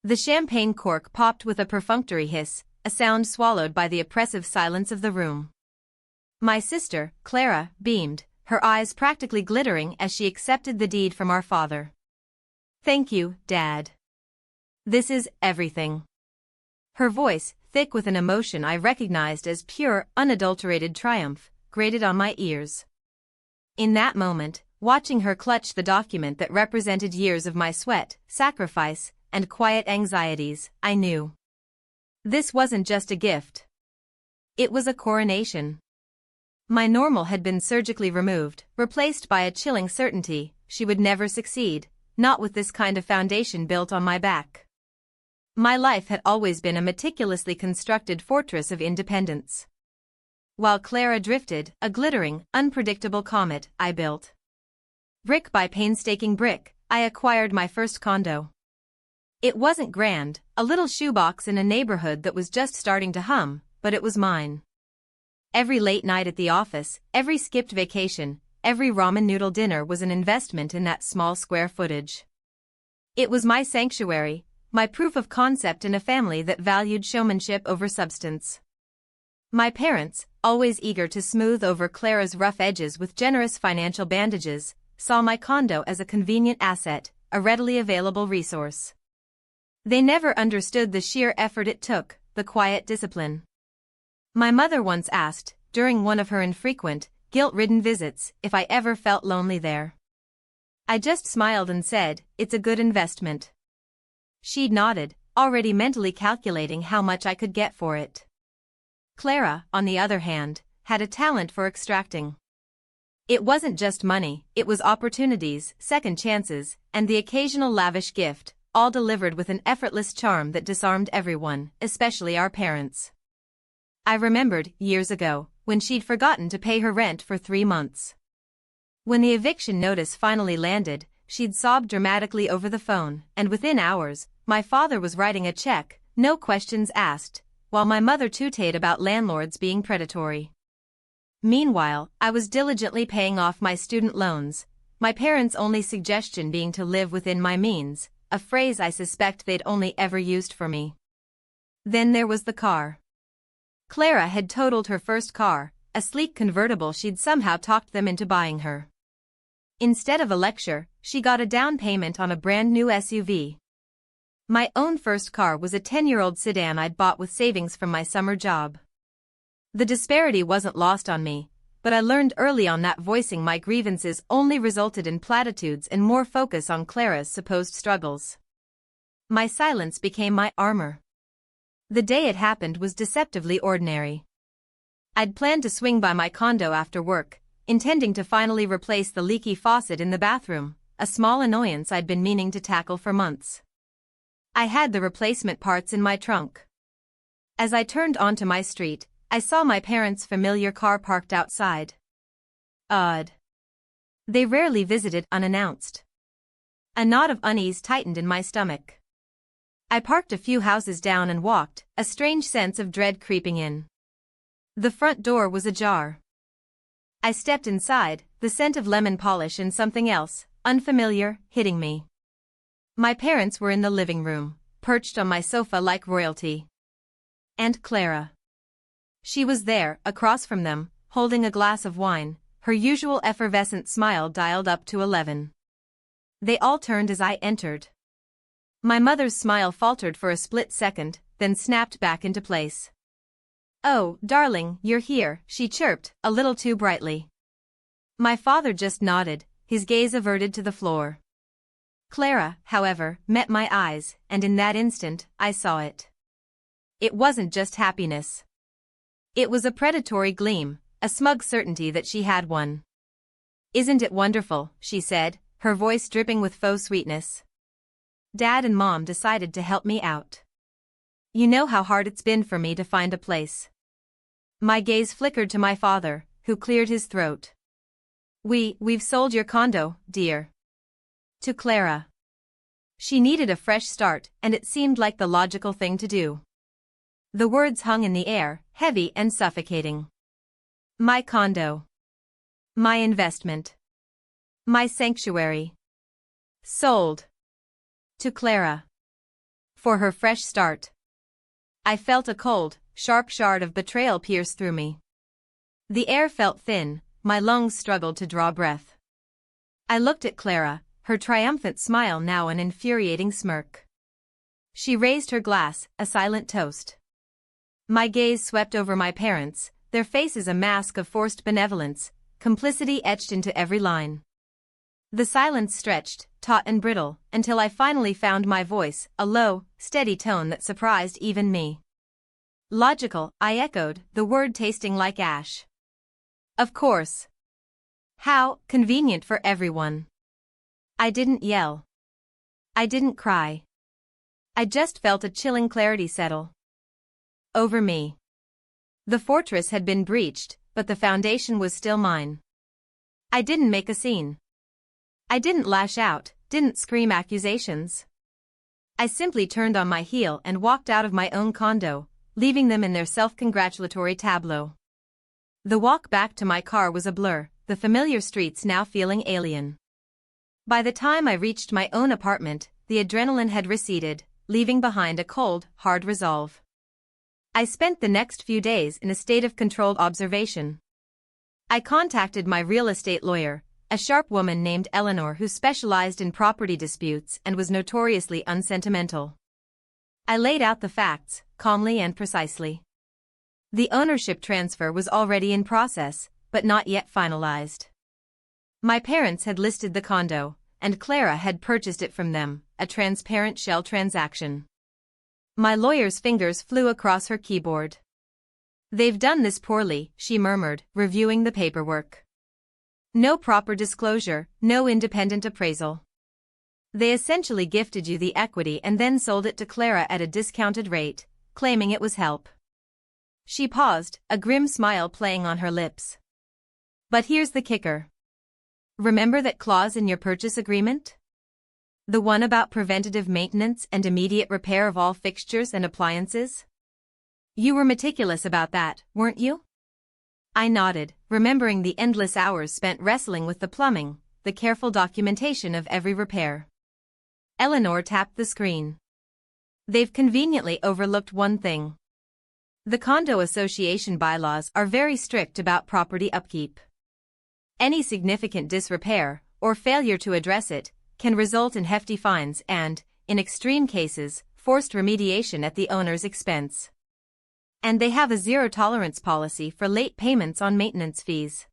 The champagne cork popped with a perfunctory hiss, a sound swallowed by the oppressive silence of the room. My sister, Clara, beamed, her eyes practically glittering as she accepted the deed from our father. "Thank you, Dad. This is everything." Her voice, thick with an emotion I recognized as pure, unadulterated triumph, grated on my ears. In that moment, watching her clutch the document that represented years of my sweat, sacrifice, and quiet anxieties, I knew. This wasn't just a gift. It was a coronation. My normal had been surgically removed, replaced by a chilling certainty: she would never succeed, not with this kind of foundation built on my back. My life had always been a meticulously constructed fortress of independence. While Clara drifted, a glittering, unpredictable comet, I built. Brick by painstaking brick, I acquired my first condo. It wasn't grand, a little shoebox in a neighborhood that was just starting to hum, but it was mine. Every late night at the office, every skipped vacation, every ramen noodle dinner was an investment in that small square footage. It was my sanctuary, my proof of concept in a family that valued showmanship over substance. My parents, always eager to smooth over Clara's rough edges with generous financial bandages, saw my condo as a convenient asset, a readily available resource. They never understood the sheer effort it took, the quiet discipline. My mother once asked, during one of her infrequent, guilt-ridden visits, if I ever felt lonely there. I just smiled and said, "It's a good investment." She'd nodded, already mentally calculating how much I could get for it. Clara, on the other hand, had a talent for extracting. It wasn't just money, it was opportunities, second chances, and the occasional lavish gift, all delivered with an effortless charm that disarmed everyone, especially our parents. I remembered, years ago, when she'd forgotten to pay her rent for 3 months. When the eviction notice finally landed, she'd sobbed dramatically over the phone, and within hours, my father was writing a check, no questions asked, while my mother tooted about landlords being predatory. Meanwhile, I was diligently paying off my student loans, my parents' only suggestion being to live within my means, a phrase I suspect they'd only ever used for me. Then there was the car. Clara had totaled her first car, a sleek convertible she'd somehow talked them into buying her. Instead of a lecture, she got a down payment on a brand new SUV. My own first car was a 10-year-old sedan I'd bought with savings from my summer job. The disparity wasn't lost on me, but I learned early on that voicing my grievances only resulted in platitudes and more focus on Clara's supposed struggles. My silence became my armor. The day it happened was deceptively ordinary. I'd planned to swing by my condo after work, intending to finally replace the leaky faucet in the bathroom, a small annoyance I'd been meaning to tackle for months. I had the replacement parts in my trunk. As I turned onto my street, I saw my parents' familiar car parked outside. Odd. They rarely visited unannounced. A knot of unease tightened in my stomach. I parked a few houses down and walked, a strange sense of dread creeping in. The front door was ajar. I stepped inside, the scent of lemon polish and something else, unfamiliar, hitting me. My parents were in the living room, perched on my sofa like royalty. And Clara. She was there, across from them, holding a glass of wine, her usual effervescent smile dialed up to 11. They all turned as I entered. My mother's smile faltered for a split second, then snapped back into place. "Oh, darling, you're here," she chirped, a little too brightly. My father just nodded, his gaze averted to the floor. Clara, however, met my eyes, and in that instant, I saw it. It wasn't just happiness. It was a predatory gleam, a smug certainty that she had won. "Isn't it wonderful?" she said, her voice dripping with faux sweetness. "Dad and Mom decided to help me out. You know how hard it's been for me to find a place." My gaze flickered to my father, who cleared his throat. We've sold your condo, dear." To Clara. She needed a fresh start, and it seemed like the logical thing to do. The words hung in the air, heavy and suffocating. My condo. My investment. My sanctuary. Sold. To Clara. for her fresh start. I felt a cold, sharp shard of betrayal pierce through me. The air felt thin, my lungs struggled to draw breath. I looked at Clara, her triumphant smile now an infuriating smirk. She raised her glass, a silent toast. My gaze swept over my parents, their faces a mask of forced benevolence, complicity etched into every line. The silence stretched, taut and brittle, until I finally found my voice, a low, steady tone that surprised even me. Logical, I echoed, the word tasting like ash. Of course. How convenient for everyone. I didn't yell. I didn't cry. I just felt a chilling clarity settle over me. The fortress had been breached, but the foundation was still mine. I didn't make a scene. I didn't lash out, didn't scream accusations. I simply turned on my heel and walked out of my own condo, leaving them in their self-congratulatory tableau. The walk back to my car was a blur, the familiar streets now feeling alien. By the time I reached my own apartment, the adrenaline had receded, leaving behind a cold, hard resolve. I spent the next few days in a state of controlled observation. I contacted my real estate lawyer, a sharp woman named Eleanor who specialized in property disputes and was notoriously unsentimental. I laid out the facts, calmly and precisely. The ownership transfer was already in process, but not yet finalized. My parents had listed the condo, and Clara had purchased it from them, a transparent shell transaction. My lawyer's fingers flew across her keyboard. "They've done this poorly," she murmured, reviewing the paperwork. "No proper disclosure, no independent appraisal. They essentially gifted you the equity and then sold it to Clara at a discounted rate, claiming it was help." She paused, a grim smile playing on her lips. "But here's the kicker. Remember that clause in your purchase agreement? The one about preventative maintenance and immediate repair of all fixtures and appliances? You were meticulous about that, weren't you?" I nodded, remembering the endless hours spent wrestling with the plumbing, the careful documentation of every repair. Eleanor tapped the screen. "They've conveniently overlooked one thing. The condo association bylaws are very strict about property upkeep. Any significant disrepair, or failure to address it, can result in hefty fines and, in extreme cases, forced remediation at the owner's expense. And they have a zero-tolerance policy for late payments on maintenance fees."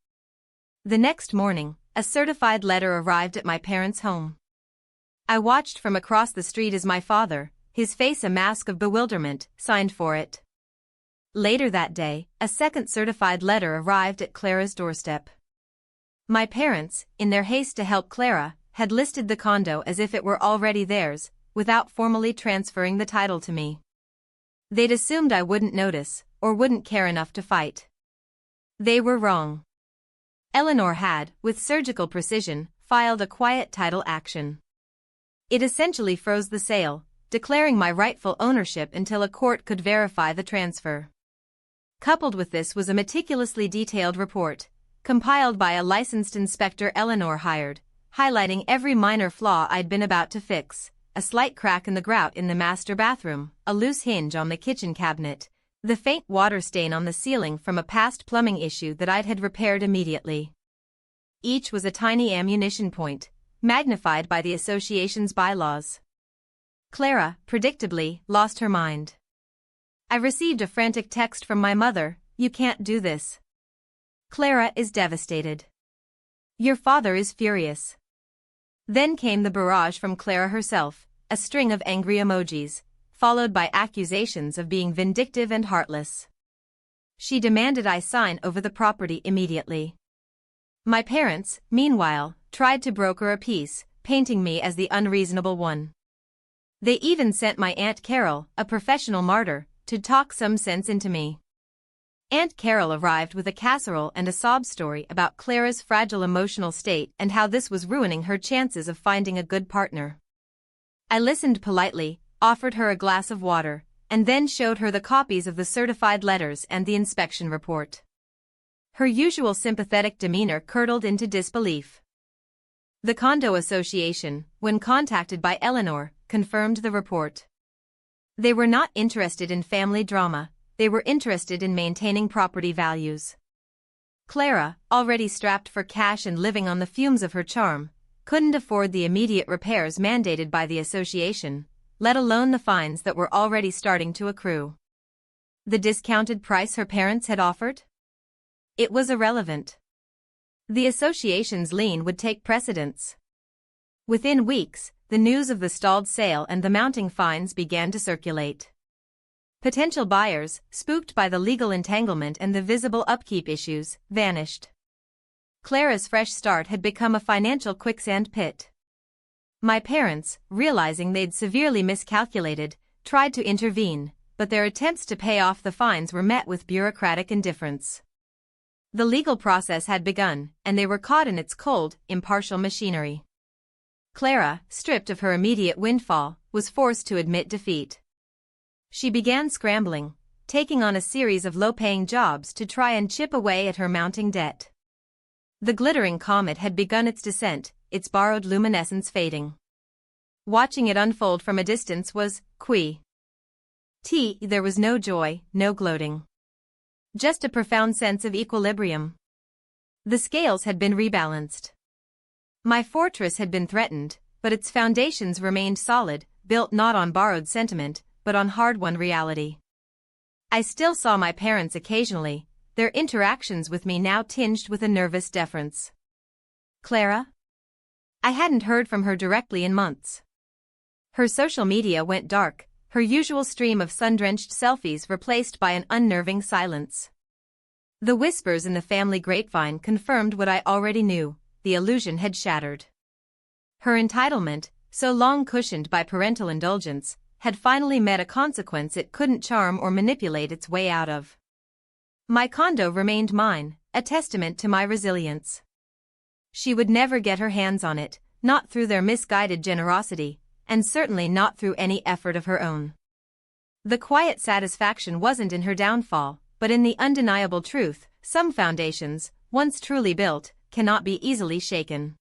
The next morning, a certified letter arrived at my parents' home. I watched from across the street as my father, his face a mask of bewilderment, signed for it. Later that day, a second certified letter arrived at Clara's doorstep. My parents, in their haste to help Clara, had listed the condo as if it were already theirs, without formally transferring the title to me. They'd assumed I wouldn't notice, or wouldn't care enough to fight. They were wrong. Eleanor had, with surgical precision, filed a quiet title action. It essentially froze the sale, declaring my rightful ownership until a court could verify the transfer. Coupled with this was a meticulously detailed report, compiled by a licensed inspector Eleanor hired, highlighting every minor flaw I'd been about to fix: a slight crack in the grout in the master bathroom, a loose hinge on the kitchen cabinet, the faint water stain on the ceiling from a past plumbing issue that I'd had repaired immediately. Each was a tiny ammunition point, magnified by the association's bylaws. Clara, predictably, lost her mind. I received a frantic text from my mother: "You can't do this. Clara is devastated. Your father is furious." Then came the barrage from Clara herself, a string of angry emojis, followed by accusations of being vindictive and heartless. She demanded I sign over the property immediately. My parents, meanwhile, tried to broker a peace, painting me as the unreasonable one. They even sent my Aunt Carol, a professional martyr, to talk some sense into me. Aunt Carol arrived with a casserole and a sob story about Clara's fragile emotional state and how this was ruining her chances of finding a good partner. I listened politely, offered her a glass of water, and then showed her the copies of the certified letters and the inspection report. Her usual sympathetic demeanor curdled into disbelief. The condo association, when contacted by Eleanor, confirmed the report. They were not interested in family drama, they were interested in maintaining property values. Clara, already strapped for cash and living on the fumes of her charm, couldn't afford the immediate repairs mandated by the association, let alone the fines that were already starting to accrue. The discounted price her parents had offered? It was irrelevant. The association's lien would take precedence. Within weeks, the news of the stalled sale and the mounting fines began to circulate. Potential buyers, spooked by the legal entanglement and the visible upkeep issues, vanished. Clara's fresh start had become a financial quicksand pit. My parents, realizing they'd severely miscalculated, tried to intervene, but their attempts to pay off the fines were met with bureaucratic indifference. The legal process had begun, and they were caught in its cold, impartial machinery. Clara, stripped of her immediate windfall, was forced to admit defeat. She began scrambling, taking on a series of low-paying jobs to try and chip away at her mounting debt. The glittering comet had begun its descent, its borrowed luminescence fading. Watching it unfold from a distance was there was no joy, no gloating. Just a profound sense of equilibrium. The scales had been rebalanced. My fortress had been threatened, but its foundations remained solid, built not on borrowed sentiment, but on hard-won reality. I still saw my parents occasionally, their interactions with me now tinged with a nervous deference. Clara? I hadn't heard from her directly in months. Her social media went dark, her usual stream of sun-drenched selfies replaced by an unnerving silence. The whispers in the family grapevine confirmed what I already knew, the illusion had shattered. Her entitlement, so long cushioned by parental indulgence, had finally met a consequence it couldn't charm or manipulate its way out of. My condo remained mine, a testament to my resilience. She would never get her hands on it, not through their misguided generosity, and certainly not through any effort of her own. The quiet satisfaction wasn't in her downfall, but in the undeniable truth, some foundations, once truly built, cannot be easily shaken.